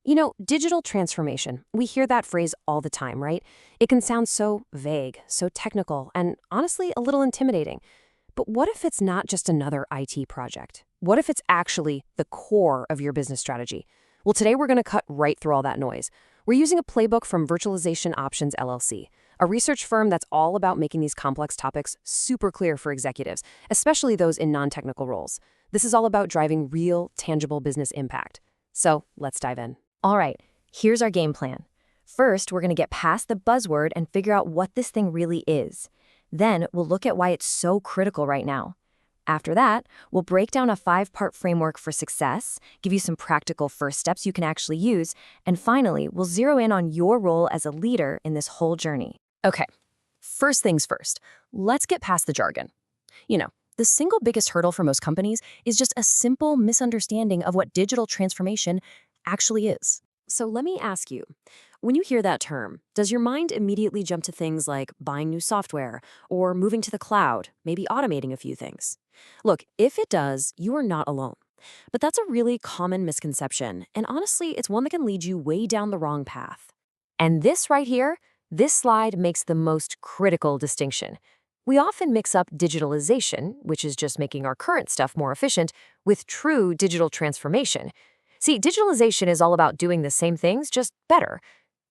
Digital transformation. We hear that phrase all the time, right? It can sound so vague, so technical, and honestly, a little intimidating. But what if it's not just another IT project? What if it's actually the core of your business strategy? Well, today we're going to cut right through all that noise. We're using a playbook from Virtualization Options LLC, a research firm that's all about making these complex topics super clear for executives, especially those in non-technical roles. This is all about driving real, tangible business impact. So let's dive in. All right, here's our game plan. First, we're going to get past the buzzword and figure out what this thing really is. Then, we'll look at why it's so critical right now. After that, we'll break down a 5-part framework for success, give you some practical first steps you can actually use, and finally, we'll zero in on your role as a leader in this whole journey. Okay, first things first, let's get past the jargon. The single biggest hurdle for most companies is just a simple misunderstanding of what digital transformation actually is. So let me ask you, when you hear that term, does your mind immediately jump to things like buying new software or moving to the cloud, maybe automating a few things? Look, if it does, you are not alone. But that's a really common misconception, and honestly, it's one that can lead you way down the wrong path. And this right here, this slide makes the most critical distinction. We often mix up digitalization, which is just making our current stuff more efficient, with true digital transformation. See, digitalization is all about doing the same things, just better.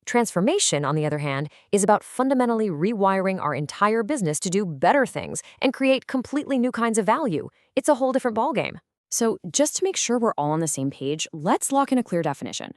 Transformation, on the other hand, is about fundamentally rewiring our entire business to do better things and create completely new kinds of value. It's a whole different ballgame. So just to make sure we're all on the same page, let's lock in a clear definition.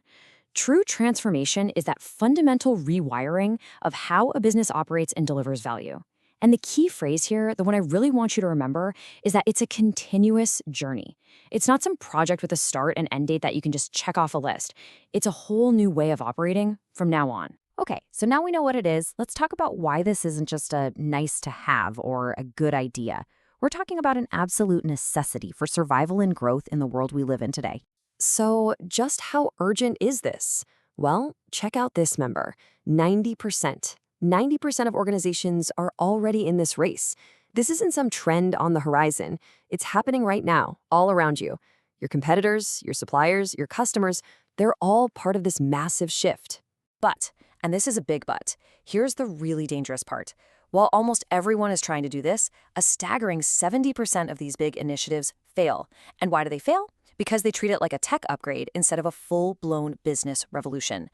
True transformation is that fundamental rewiring of how a business operates and delivers value. And the key phrase here, the one I really want you to remember, is that it's a continuous journey. It's not some project with a start and end date that you can just check off a list. It's a whole new way of operating from now on. Okay, so now we know what it is. Let's talk about why this isn't just a nice to have or a good idea. We're talking about an absolute necessity for survival and growth in the world we live in today. So just how urgent is this? Well, check out this number, 90%. 90% of organizations are already in this race. This isn't some trend on the horizon. It's happening right now, all around you. Your competitors, your suppliers, your customers, they're all part of this massive shift. But, and this is a big but, here's the really dangerous part. While almost everyone is trying to do this, a staggering 70% of these big initiatives fail. And why do they fail? Because they treat it like a tech upgrade instead of a full-blown business revolution.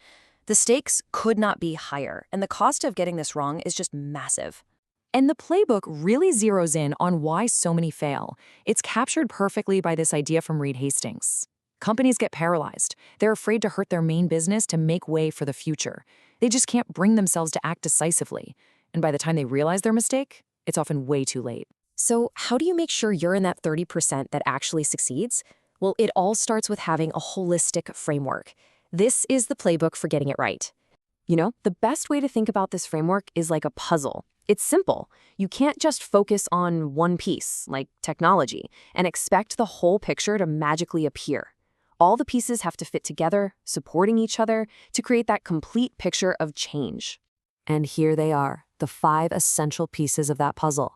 The stakes could not be higher, and the cost of getting this wrong is just massive. And the playbook really zeroes in on why so many fail. It's captured perfectly by this idea from Reed Hastings. Companies get paralyzed. They're afraid to hurt their main business to make way for the future. They just can't bring themselves to act decisively. And by the time they realize their mistake, it's often way too late. So how do you make sure you're in that 30% that actually succeeds? Well, it all starts with having a holistic framework. This is the playbook for getting it right. The best way to think about this framework is like a puzzle. It's simple. You can't just focus on one piece, like technology, and expect the whole picture to magically appear. All the pieces have to fit together, supporting each other, to create that complete picture of change. And here they are, the 5 essential pieces of that puzzle.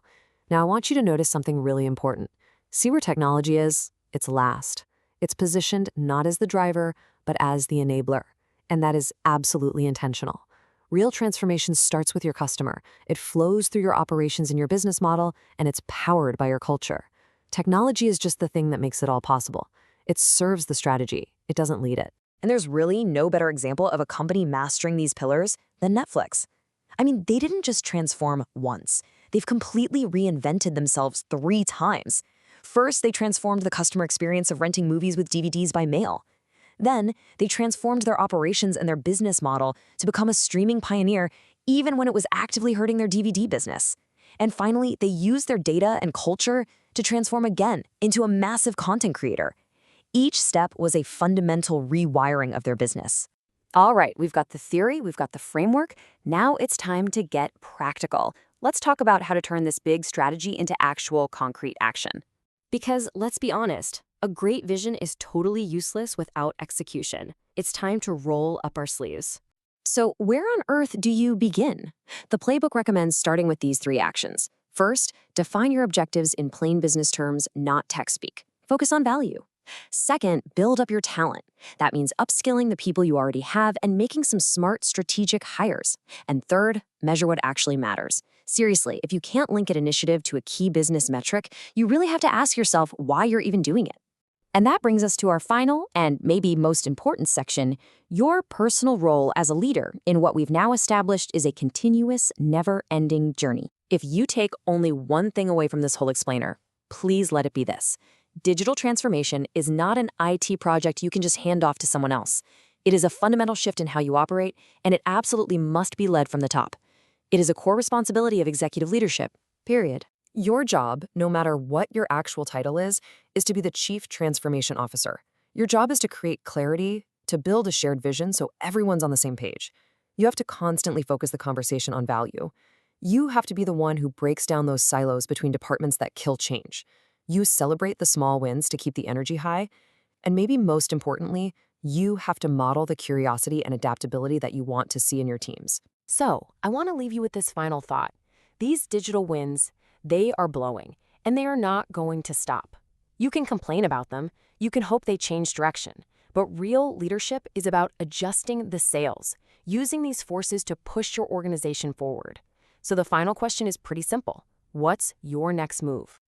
Now, I want you to notice something really important. See where technology is? It's last. It's positioned not as the driver, but as the enabler. And that is absolutely intentional. Real transformation starts with your customer. It flows through your operations and your business model, and it's powered by your culture. Technology is just the thing that makes it all possible. It serves the strategy. It doesn't lead it. And there's really no better example of a company mastering these pillars than Netflix. I mean, they didn't just transform once. They've completely reinvented themselves 3 times. First, they transformed the customer experience of renting movies with DVDs by mail. Then, they transformed their operations and their business model to become a streaming pioneer even when it was actively hurting their DVD business. And finally, they used their data and culture to transform again into a massive content creator. Each step was a fundamental rewiring of their business. All right, we've got the theory, we've got the framework. Now it's time to get practical. Let's talk about how to turn this big strategy into actual concrete action. Because let's be honest, a great vision is totally useless without execution. It's time to roll up our sleeves. So where on earth do you begin? The playbook recommends starting with these 3 actions. First, define your objectives in plain business terms, not tech speak. Focus on value. Second, build up your talent. That means upskilling the people you already have and making some smart strategic hires. And third, measure what actually matters. Seriously, if you can't link an initiative to a key business metric, you really have to ask yourself why you're even doing it. And that brings us to our final and maybe most important section, your personal role as a leader in what we've now established is a continuous, never-ending journey. If you take only one thing away from this whole explainer, please let it be this. Digital transformation is not an IT project you can just hand off to someone else. It is a fundamental shift in how you operate, and it absolutely must be led from the top. It is a core responsibility of executive leadership, period. Your job, no matter what your actual title is to be the Chief Transformation Officer. Your job is to create clarity, to build a shared vision so everyone's on the same page. You have to constantly focus the conversation on value. You have to be the one who breaks down those silos between departments that kill change. You celebrate the small wins to keep the energy high. And maybe most importantly, you have to model the curiosity and adaptability that you want to see in your teams. So, I want to leave you with this final thought. These digital wins, they are blowing, and they are not going to stop. You can complain about them, you can hope they change direction, but real leadership is about adjusting the sails, using these forces to push your organization forward. So the final question is pretty simple. What's your next move?